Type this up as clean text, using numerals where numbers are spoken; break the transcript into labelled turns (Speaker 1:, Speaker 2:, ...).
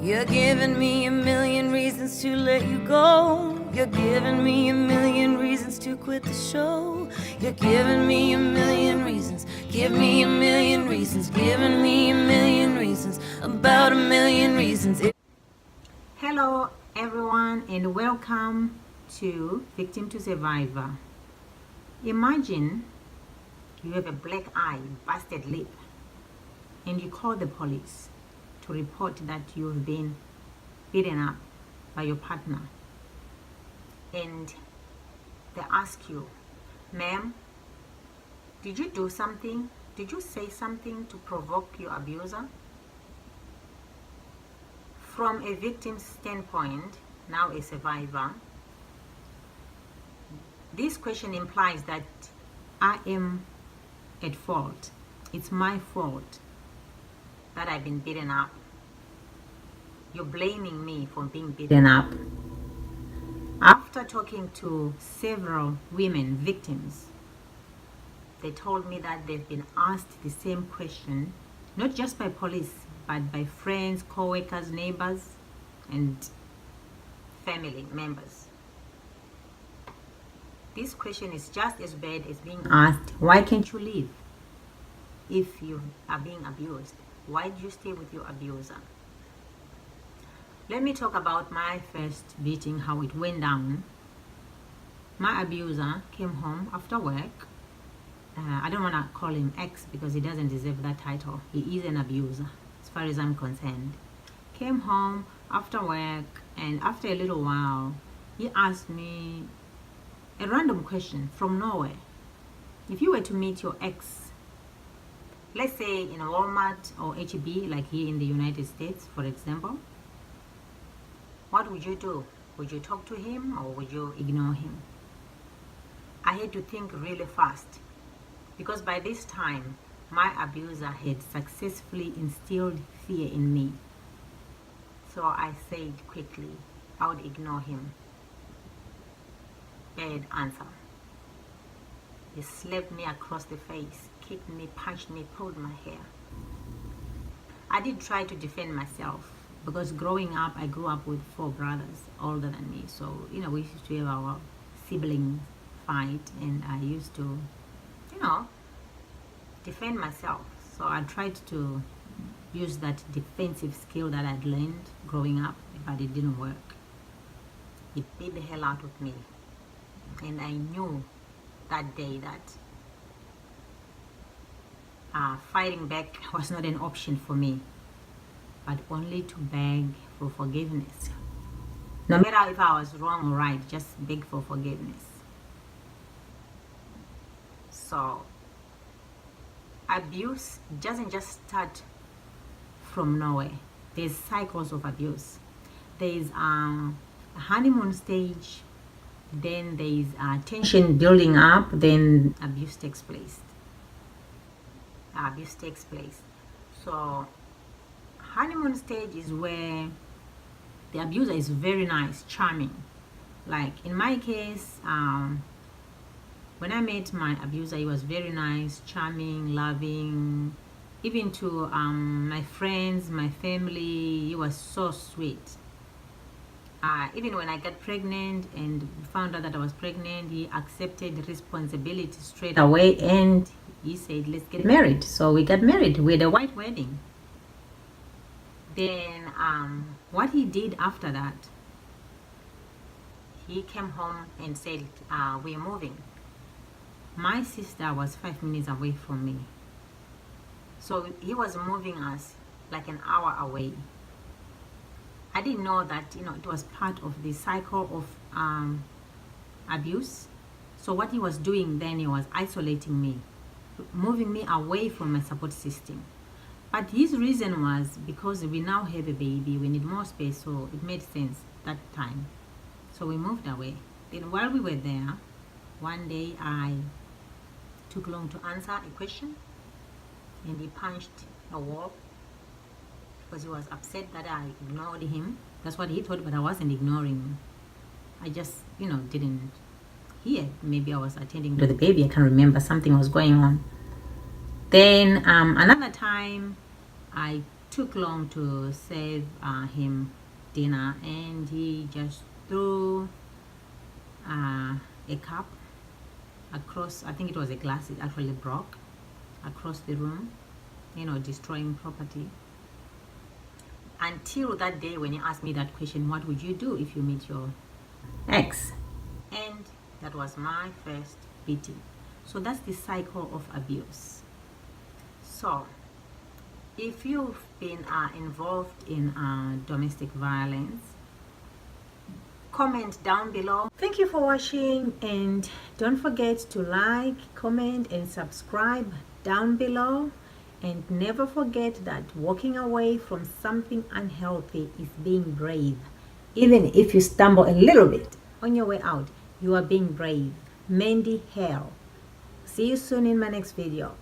Speaker 1: You're giving me a million reasons to let you go. You're giving me a million reasons to quit the show. You're giving me a million reasons. Give me a million reasons. Giving me a million reasons. About a million reasons.
Speaker 2: Hello everyone and welcome to Victim to Survivor. Imagine you have a black eye, busted lip, and you call the police to report that you've been beaten up by your partner, and they ask you, ma'am, did you do something? Did you say something to provoke your abuser? From a victim's standpoint, now a survivor, this question implies that I am at fault. It's my fault that I've been beaten up. You're blaming me for being beaten up. After talking to several women victims, they told me that they've been asked the same question, not just by police, but by friends, co-workers, neighbors, and family members. This question is just as bad as being asked, why can't you leave if you are being abused? Why do you stay with your abuser? Let me talk about my first beating, how it went down. My abuser came home after work. I don't want to call him ex because he doesn't deserve that title. He is an abuser as far as I'm concerned. Came home after work, and after a little while he asked me a random question from nowhere. If you were to meet your ex, let's say in a Walmart or HEB, like here in the United States, for example, what would you do? Would you talk to him or would you ignore him? I had to think really fast because by this time, my abuser had successfully instilled fear in me. So I said quickly, I would ignore him. Bad answer. He slapped me across the face, kicked me, punched me, pulled my hair. I did try to defend myself because growing up, I grew up with 4 brothers older than me. So, we used to have our sibling fight, and I used to, defend myself. So I tried to use that defensive skill that I'd learned growing up, but it didn't work. He beat the hell out of me. And I knew that day that fighting back was not an option for me, but only to beg for forgiveness. No matter if I was wrong or right, just beg for forgiveness. So abuse doesn't just start from nowhere. There's cycles of abuse. There's a honeymoon stage, then there is tension building up, then abuse takes place. So honeymoon stage is where the abuser is very nice, charming. Like in my case, when I met my abuser, he was very nice, charming, loving. Even to my friends, my family, he was so sweet. Even when I got pregnant and found out that I was pregnant, he accepted responsibility straight away and he said, let's get married. So we got married. We had a white wedding. Then what he did after that, he came home and said, we're moving. My sister was 5 minutes away from me. So he was moving us like an hour away. I didn't know that, it was part of the cycle of abuse. So what he was doing then, he was isolating me, moving me away from my support system. But his reason was because we now have a baby, we need more space, so it made sense that time. So we moved away. Then while we were there, one day I took long to answer a question and he punched a wall because he was upset that I ignored him. That's what he thought, but I wasn't ignoring him. I just, didn't hear. Maybe I was attending to the baby. I can't remember. Something was going on. Then another time I took long to serve him dinner, and he just threw a cup across. I think it was a glass. It actually broke across the room, you know, destroying property. Until that day when he asked me that question, what would you do if you meet your ex? And that was my first beating. So that's the cycle of abuse. So if you've been involved in domestic violence, comment down below. Thank you for watching, and don't forget to like, comment, and subscribe down below. And never forget that walking away from something unhealthy is being brave. Even if you stumble a little bit on your way out, you are being brave. Mandy Hale. See you soon in my next video.